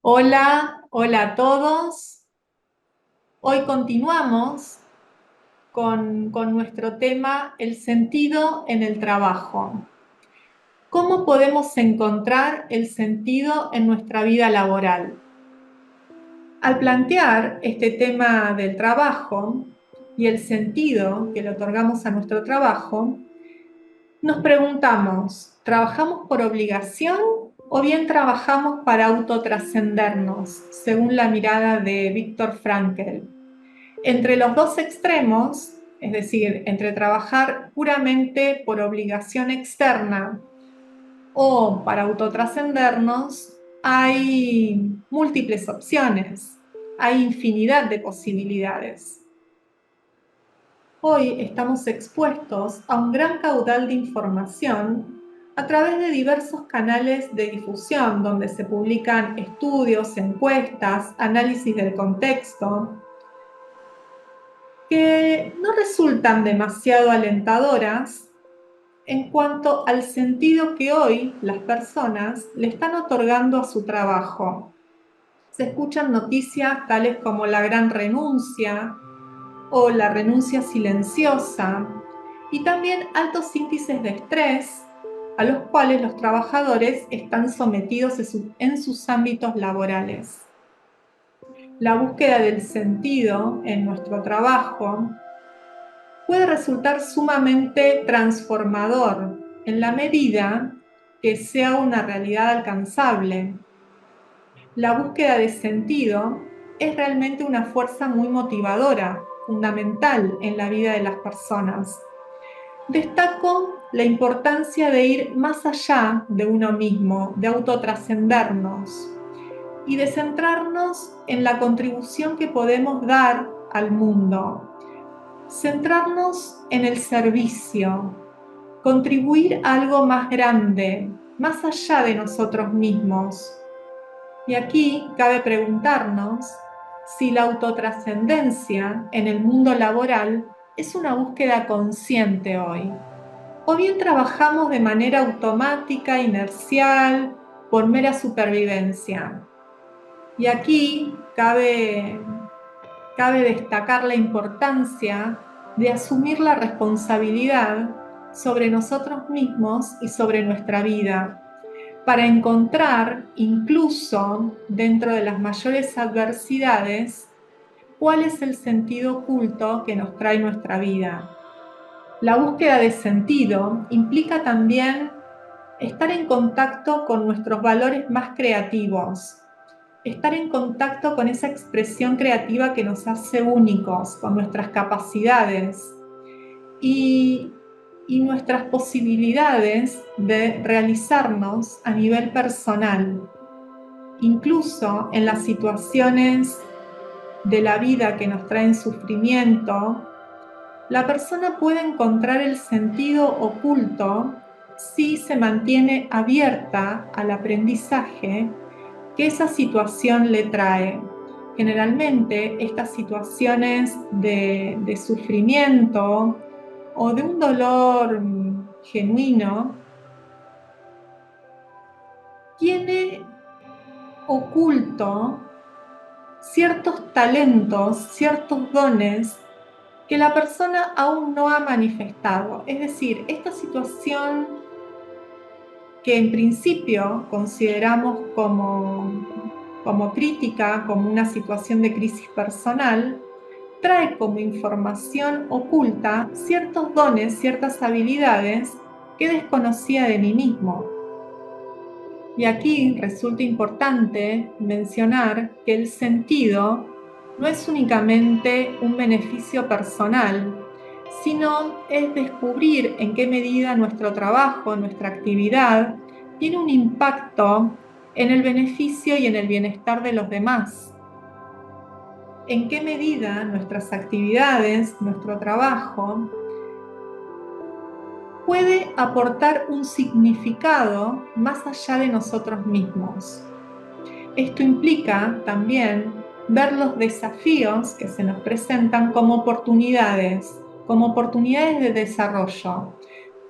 Hola, hola a todos. Hoy continuamos con nuestro tema, el sentido en el trabajo. ¿Cómo podemos encontrar el sentido en nuestra vida laboral? Al plantear este tema del trabajo y el sentido que le otorgamos a nuestro trabajo, nos preguntamos, ¿trabajamos por obligación o bien trabajamos para autotrascendernos, según la mirada de Viktor Frankl? Entre los dos extremos, es decir, entre trabajar puramente por obligación externa o para autotrascendernos, hay múltiples opciones, hay infinidad de posibilidades. Hoy estamos expuestos a un gran caudal de información a través de diversos canales de difusión donde se publican estudios, encuestas, análisis del contexto, que no resultan demasiado alentadoras en cuanto al sentido que hoy las personas le están otorgando a su trabajo. Se escuchan noticias tales como la gran renuncia o la renuncia silenciosa y también altos índices de estrés a los cuales los trabajadores están sometidos en sus ámbitos laborales. La búsqueda del sentido en nuestro trabajo puede resultar sumamente transformador en la medida que sea una realidad alcanzable. La búsqueda de sentido es realmente una fuerza muy motivadora, fundamental en la vida de las personas. Destaco la importancia de ir más allá de uno mismo, de autotrascendernos y de centrarnos en la contribución que podemos dar al mundo. Centrarnos en el servicio, contribuir a algo más grande, más allá de nosotros mismos. Y aquí cabe preguntarnos si la autotrascendencia en el mundo laboral es una búsqueda consciente hoy, o bien trabajamos de manera automática, inercial, por mera supervivencia. Y aquí cabe destacar la importancia de asumir la responsabilidad sobre nosotros mismos y sobre nuestra vida, para encontrar, incluso dentro de las mayores adversidades, cuál es el sentido oculto que nos trae nuestra vida. La búsqueda de sentido implica también estar en contacto con nuestros valores más creativos, estar en contacto con esa expresión creativa que nos hace únicos, con nuestras capacidades y nuestras posibilidades de realizarnos a nivel personal. Incluso en las situaciones de la vida que nos traen sufrimiento, la persona puede encontrar el sentido oculto si se mantiene abierta al aprendizaje que esa situación le trae. Generalmente estas situaciones de sufrimiento o de un dolor genuino tiene oculto ciertos talentos, ciertos dones que la persona aún no ha manifestado. Es decir, esta situación que en principio consideramos como crítica, como una situación de crisis personal, trae como información oculta ciertos dones, ciertas habilidades que desconocía de mí mismo. Y aquí resulta importante mencionar que el sentido no es únicamente un beneficio personal, sino es descubrir en qué medida nuestro trabajo, nuestra actividad, tiene un impacto en el beneficio y en el bienestar de los demás. En qué medida nuestras actividades, nuestro trabajo, puede aportar un significado más allá de nosotros mismos. Esto implica también ver los desafíos que se nos presentan como oportunidades de desarrollo.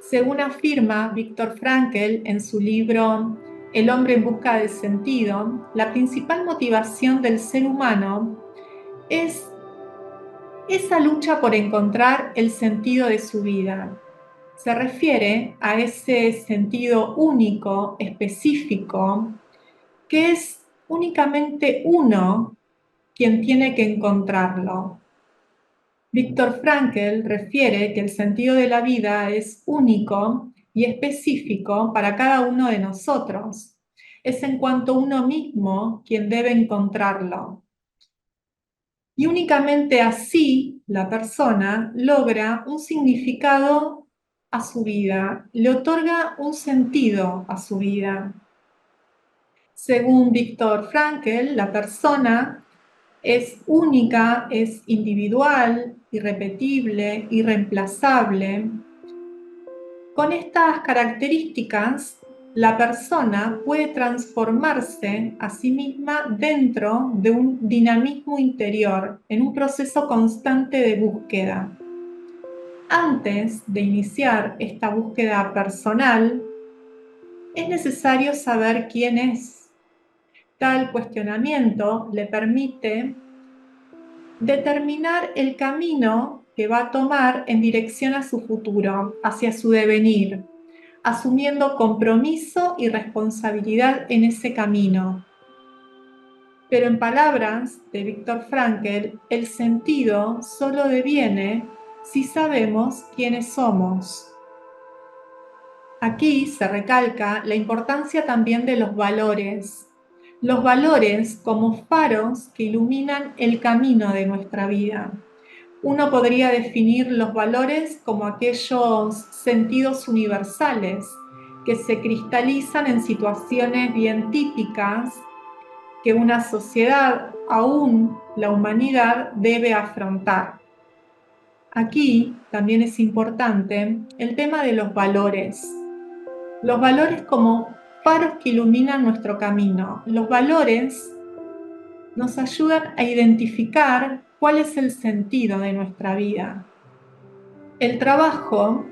Según afirma Viktor Frankl en su libro El hombre en busca del sentido, la principal motivación del ser humano es esa lucha por encontrar el sentido de su vida. Se refiere a ese sentido único, específico, que es únicamente uno quien tiene que encontrarlo. Viktor Frankl refiere que el sentido de la vida es único y específico para cada uno de nosotros. Es en cuanto uno mismo quien debe encontrarlo. Y únicamente así la persona logra un significado a su vida, le otorga un sentido a su vida. Según Viktor Frankl, la persona es única, es individual, irrepetible, irreemplazable. Con estas características, la persona puede transformarse a sí misma dentro de un dinamismo interior, en un proceso constante de búsqueda. Antes de iniciar esta búsqueda personal, es necesario saber quién es. Tal cuestionamiento le permite determinar el camino que va a tomar en dirección a su futuro, hacia su devenir, asumiendo compromiso y responsabilidad en ese camino. Pero en palabras de Viktor Frankl, el sentido solo deviene si sabemos quiénes somos. Aquí se recalca la importancia también de los valores. Los valores como faros que iluminan el camino de nuestra vida. Uno podría definir los valores como aquellos sentidos universales que se cristalizan en situaciones bien típicas que una sociedad, aún la humanidad, debe afrontar. Aquí también es importante el tema de los valores. Los valores como faros que iluminan nuestro camino. Los valores nos ayudan a identificar cuál es el sentido de nuestra vida. El trabajo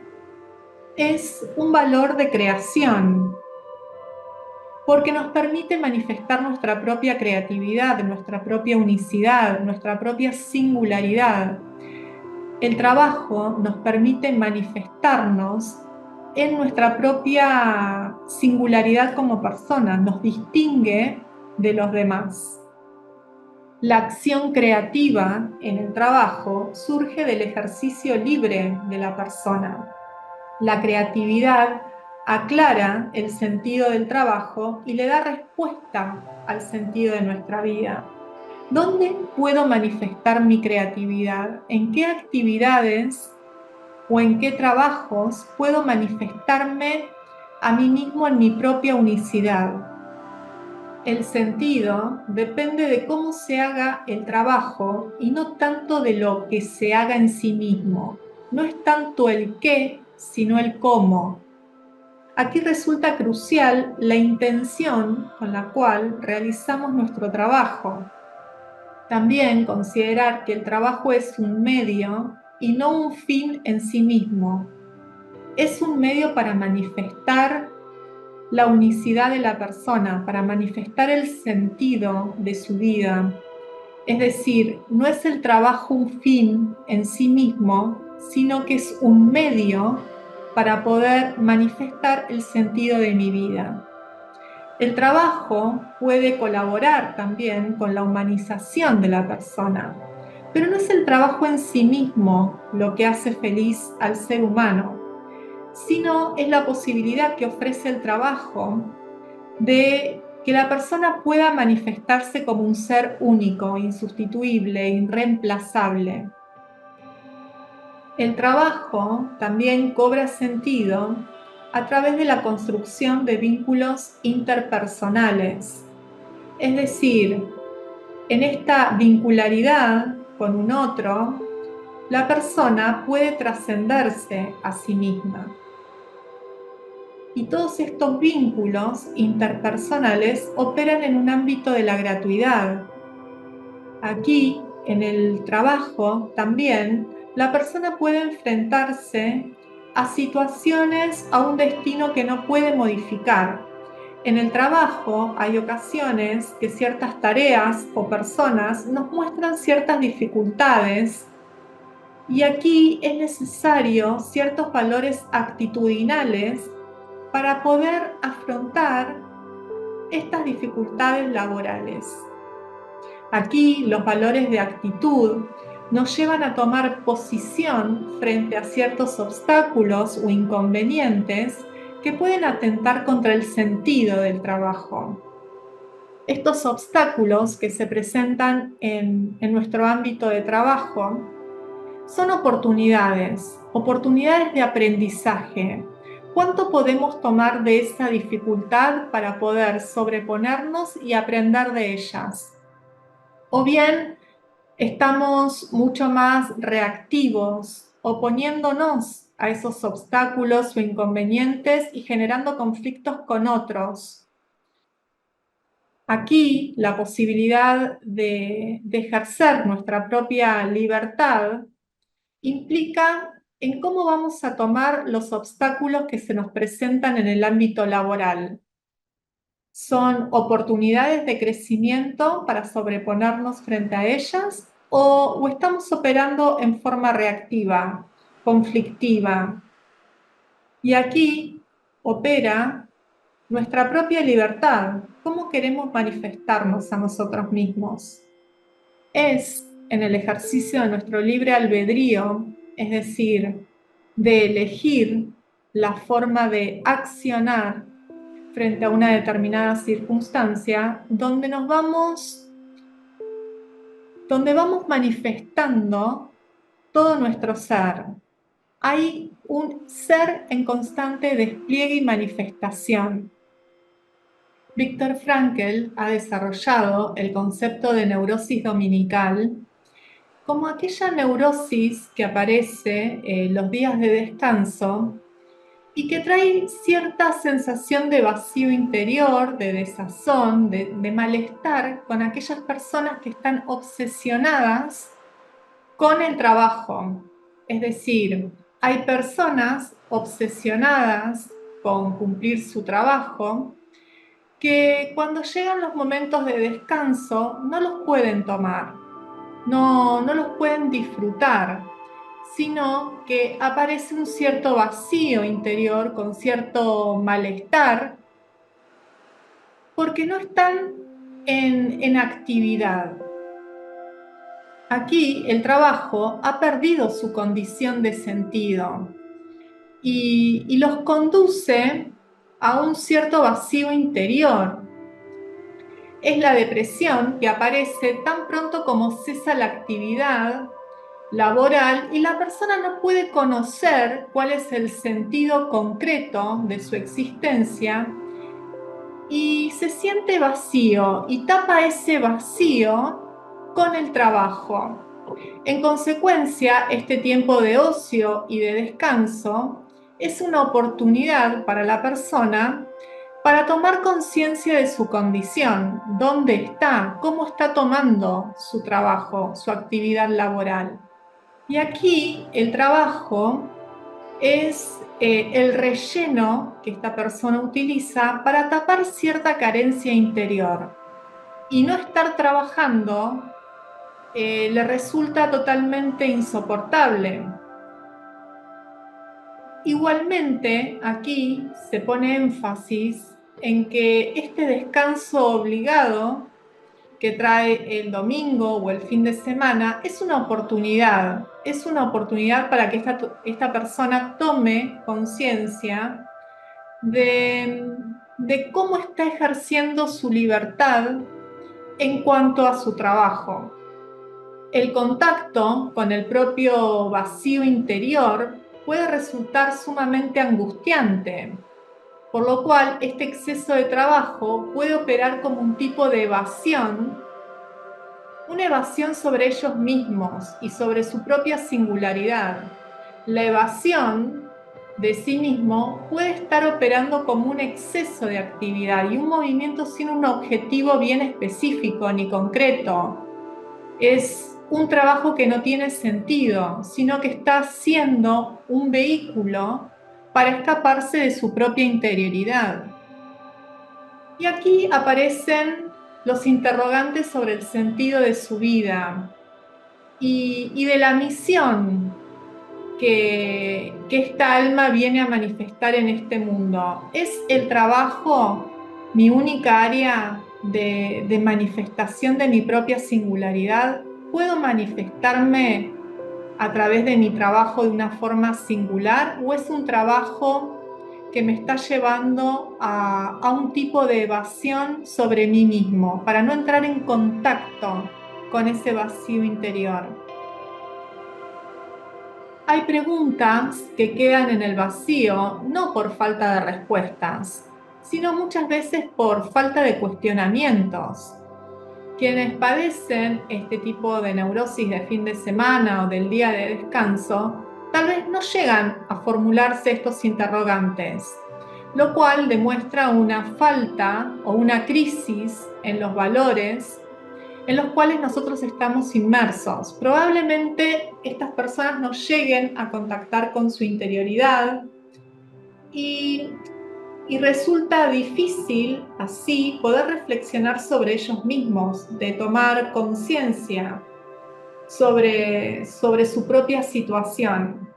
es un valor de creación porque nos permite manifestar nuestra propia creatividad, nuestra propia unicidad, nuestra propia singularidad. El trabajo nos permite manifestarnos en nuestra propia singularidad como personas, nos distingue de los demás. La acción creativa en el trabajo surge del ejercicio libre de la persona. La creatividad aclara el sentido del trabajo y le da respuesta al sentido de nuestra vida. ¿Dónde puedo manifestar mi creatividad? ¿En qué actividades o en qué trabajos puedo manifestarme a mí mismo en mi propia unicidad? El sentido depende de cómo se haga el trabajo y no tanto de lo que se haga en sí mismo. No es tanto el qué, sino el cómo. Aquí resulta crucial la intención con la cual realizamos nuestro trabajo. También considerar que el trabajo es un medio y no un fin en sí mismo. Es un medio para manifestar la unicidad de la persona, para manifestar el sentido de su vida. Es decir, no es el trabajo un fin en sí mismo, sino que es un medio para poder manifestar el sentido de mi vida. El trabajo puede colaborar también con la humanización de la persona, pero no es el trabajo en sí mismo lo que hace feliz al ser humano, sino es la posibilidad que ofrece el trabajo de que la persona pueda manifestarse como un ser único, insustituible, irreemplazable. El trabajo también cobra sentido a través de la construcción de vínculos interpersonales. Es decir, en esta vincularidad con un otro, la persona puede trascenderse a sí misma. Y todos estos vínculos interpersonales operan en un ámbito de la gratuidad. Aquí, en el trabajo, también la persona puede enfrentarse a situaciones, a un destino que no puede modificar. En el trabajo hay ocasiones que ciertas tareas o personas nos muestran ciertas dificultades y aquí es necesario ciertos valores actitudinales para poder afrontar estas dificultades laborales. Aquí los valores de actitud nos llevan a tomar posición frente a ciertos obstáculos o inconvenientes que pueden atentar contra el sentido del trabajo. Estos obstáculos que se presentan en nuestro ámbito de trabajo son oportunidades de aprendizaje. ¿Cuánto podemos tomar de esa dificultad para poder sobreponernos y aprender de ellas? O bien estamos mucho más reactivos, oponiéndonos a esos obstáculos o inconvenientes y generando conflictos con otros. Aquí la posibilidad de ejercer nuestra propia libertad implica en cómo vamos a tomar los obstáculos que se nos presentan en el ámbito laboral. ¿Son oportunidades de crecimiento para sobreponernos frente a ellas o estamos operando en forma reactiva, conflictiva? Y aquí opera nuestra propia libertad. ¿Cómo queremos manifestarnos a nosotros mismos? Es en el ejercicio de nuestro libre albedrío, es decir, de elegir la forma de accionar frente a una determinada circunstancia, donde vamos manifestando todo nuestro ser. Hay un ser en constante despliegue y manifestación. Viktor Frankl ha desarrollado el concepto de neurosis dominical como aquella neurosis que aparece los días de descanso y que trae cierta sensación de vacío interior, de desazón, de malestar con aquellas personas que están obsesionadas con el trabajo. Es decir, hay personas obsesionadas con cumplir su trabajo que cuando llegan los momentos de descanso no los pueden tomar, no los pueden disfrutar, sino que aparece un cierto vacío interior con cierto malestar porque no están en actividad. Aquí el trabajo ha perdido su condición de sentido y los conduce a un cierto vacío interior. Es la depresión que aparece tan pronto como cesa la actividad laboral y la persona no puede conocer cuál es el sentido concreto de su existencia y se siente vacío y tapa ese vacío con el trabajo. En consecuencia, este tiempo de ocio y de descanso es una oportunidad para la persona para tomar conciencia de su condición, dónde está, cómo está tomando su trabajo, su actividad laboral. Y aquí el trabajo es el relleno que esta persona utiliza para tapar cierta carencia interior. Y no estar trabajando le resulta totalmente insoportable. Igualmente, aquí se pone énfasis en que este descanso obligado que trae el domingo o el fin de semana es una oportunidad para que esta persona tome conciencia de cómo está ejerciendo su libertad en cuanto a su trabajo. El contacto con el propio vacío interior puede resultar sumamente angustiante, por lo cual este exceso de trabajo puede operar como un tipo de evasión, una evasión sobre ellos mismos y sobre su propia singularidad. La evasión de sí mismo puede estar operando como un exceso de actividad y un movimiento sin un objetivo bien específico ni concreto. Es un trabajo que no tiene sentido, sino que está siendo un vehículo para escaparse de su propia interioridad. Y aquí aparecen los interrogantes sobre el sentido de su vida y de la misión que esta alma viene a manifestar en este mundo. ¿Es el trabajo mi única área de manifestación de mi propia singularidad? ¿Puedo manifestarme a través de mi trabajo de una forma singular o es un trabajo que me está llevando a un tipo de evasión sobre mí mismo para no entrar en contacto con ese vacío interior? Hay preguntas que quedan en el vacío no por falta de respuestas, sino muchas veces por falta de cuestionamientos. Quienes padecen este tipo de neurosis de fin de semana o del día de descanso, tal vez no llegan a formularse estos interrogantes, lo cual demuestra una falta o una crisis en los valores en los cuales nosotros estamos inmersos. Probablemente estas personas no lleguen a contactar con su interioridad y resulta difícil así poder reflexionar sobre ellos mismos, de tomar conciencia sobre su propia situación.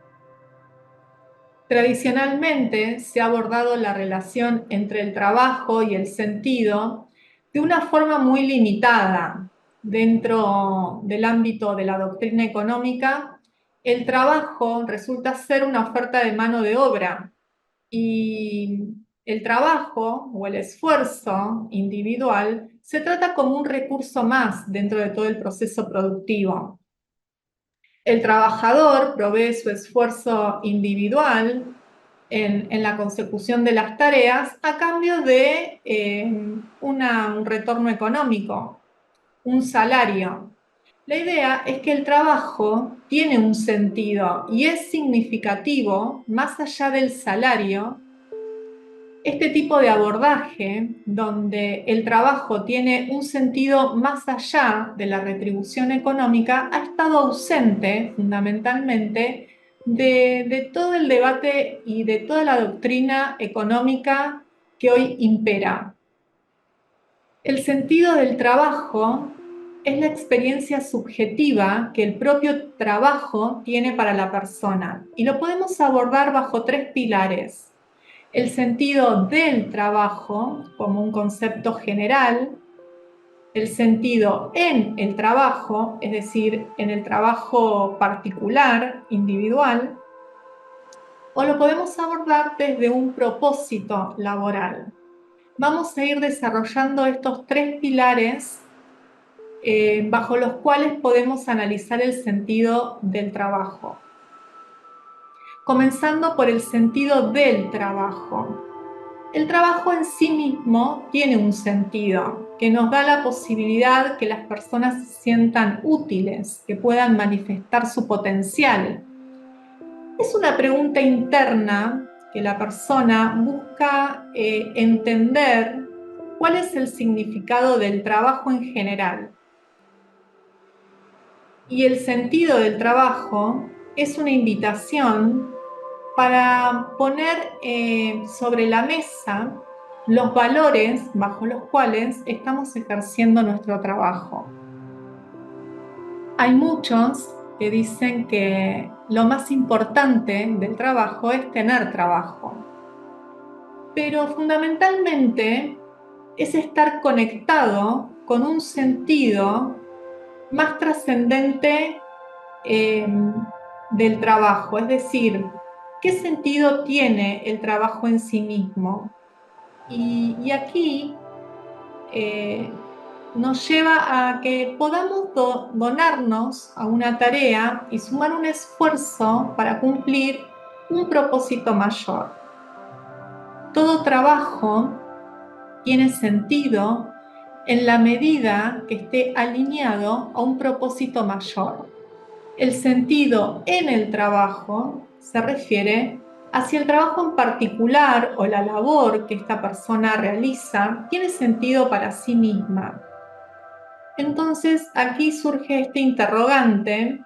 Tradicionalmente se ha abordado la relación entre el trabajo y el sentido de una forma muy limitada. Dentro del ámbito de la doctrina económica, el trabajo resulta ser una oferta de mano de obra y el trabajo o el esfuerzo individual se trata como un recurso más dentro de todo el proceso productivo. El trabajador provee su esfuerzo individual en la consecución de las tareas a cambio de un retorno económico, un salario. La idea es que el trabajo tiene un sentido y es significativo más allá del salario. Este tipo de abordaje, donde el trabajo tiene un sentido más allá de la retribución económica, ha estado ausente fundamentalmente de todo el debate y de toda la doctrina económica que hoy impera. El sentido del trabajo es la experiencia subjetiva que el propio trabajo tiene para la persona y lo podemos abordar bajo tres pilares: el sentido del trabajo como un concepto general, el sentido en el trabajo, es decir, en el trabajo particular, individual, o lo podemos abordar desde un propósito laboral. Vamos a ir desarrollando estos tres pilares bajo los cuales podemos analizar el sentido del trabajo. Comenzando por el sentido del trabajo. El trabajo en sí mismo tiene un sentido que nos da la posibilidad que las personas se sientan útiles, que puedan manifestar su potencial. Es una pregunta interna que la persona busca entender cuál es el significado del trabajo en general. Y el sentido del trabajo es una invitación para poner sobre la mesa los valores bajo los cuales estamos ejerciendo nuestro trabajo. Hay muchos que dicen que lo más importante del trabajo es tener trabajo, pero fundamentalmente es estar conectado con un sentido más trascendente del trabajo, es decir, ¿qué sentido tiene el trabajo en sí mismo? Y aquí nos lleva a que podamos donarnos a una tarea y sumar un esfuerzo para cumplir un propósito mayor. Todo trabajo tiene sentido en la medida que esté alineado a un propósito mayor. El sentido en el trabajo se refiere a si el trabajo en particular o la labor que esta persona realiza tiene sentido para sí misma. Entonces aquí surge este interrogante: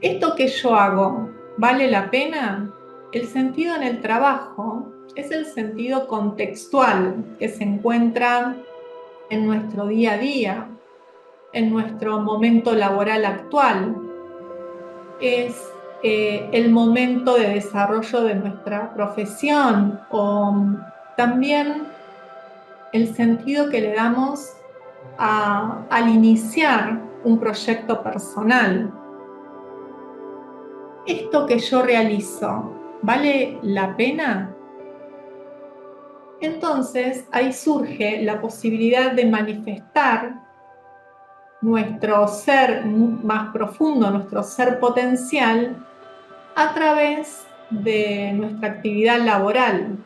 ¿esto que yo hago vale la pena? El sentido en el trabajo es el sentido contextual que se encuentra en nuestro día a día, en nuestro momento laboral actual. Es el momento de desarrollo de nuestra profesión o también el sentido que le damos al iniciar un proyecto personal. ¿Esto que yo realizo vale la pena? Entonces ahí surge la posibilidad de manifestar nuestro ser más profundo, nuestro ser potencial, a través de nuestra actividad laboral.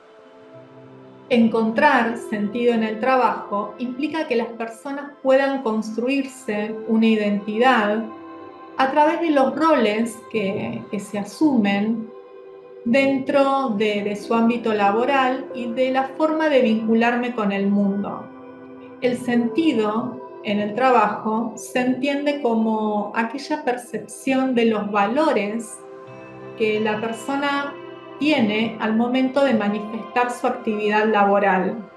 Encontrar sentido en el trabajo implica que las personas puedan construirse una identidad a través de los roles que se asumen dentro de su ámbito laboral y de la forma de vincularme con el mundo. El sentido en el trabajo se entiende como aquella percepción de los valores que la persona tiene al momento de manifestar su actividad laboral.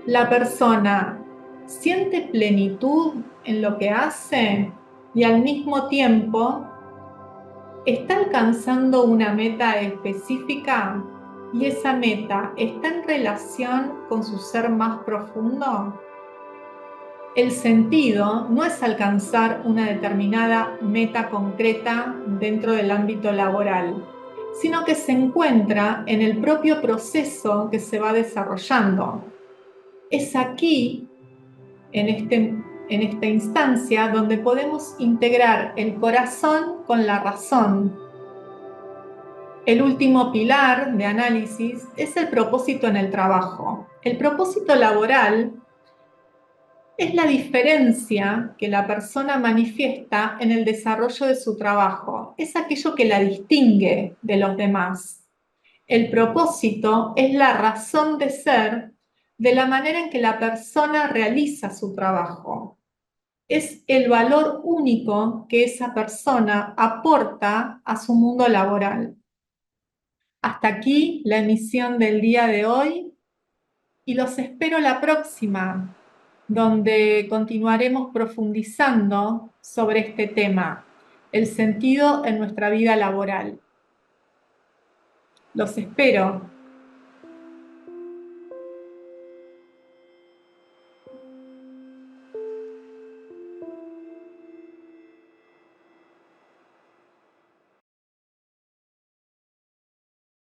La persona siente plenitud en lo que hace y al mismo tiempo está alcanzando una meta específica y esa meta está en relación con su ser más profundo. El sentido no es alcanzar una determinada meta concreta dentro del ámbito laboral, sino que se encuentra en el propio proceso que se va desarrollando. Es aquí, en esta instancia, donde podemos integrar el corazón con la razón. El último pilar de análisis es el propósito en el trabajo. El propósito laboral es la diferencia que la persona manifiesta en el desarrollo de su trabajo. Es aquello que la distingue de los demás. El propósito es la razón de ser de la manera en que la persona realiza su trabajo. Es el valor único que esa persona aporta a su mundo laboral. Hasta aquí la emisión del día de hoy y los espero la próxima, donde continuaremos profundizando sobre este tema, el sentido en nuestra vida laboral. Los espero.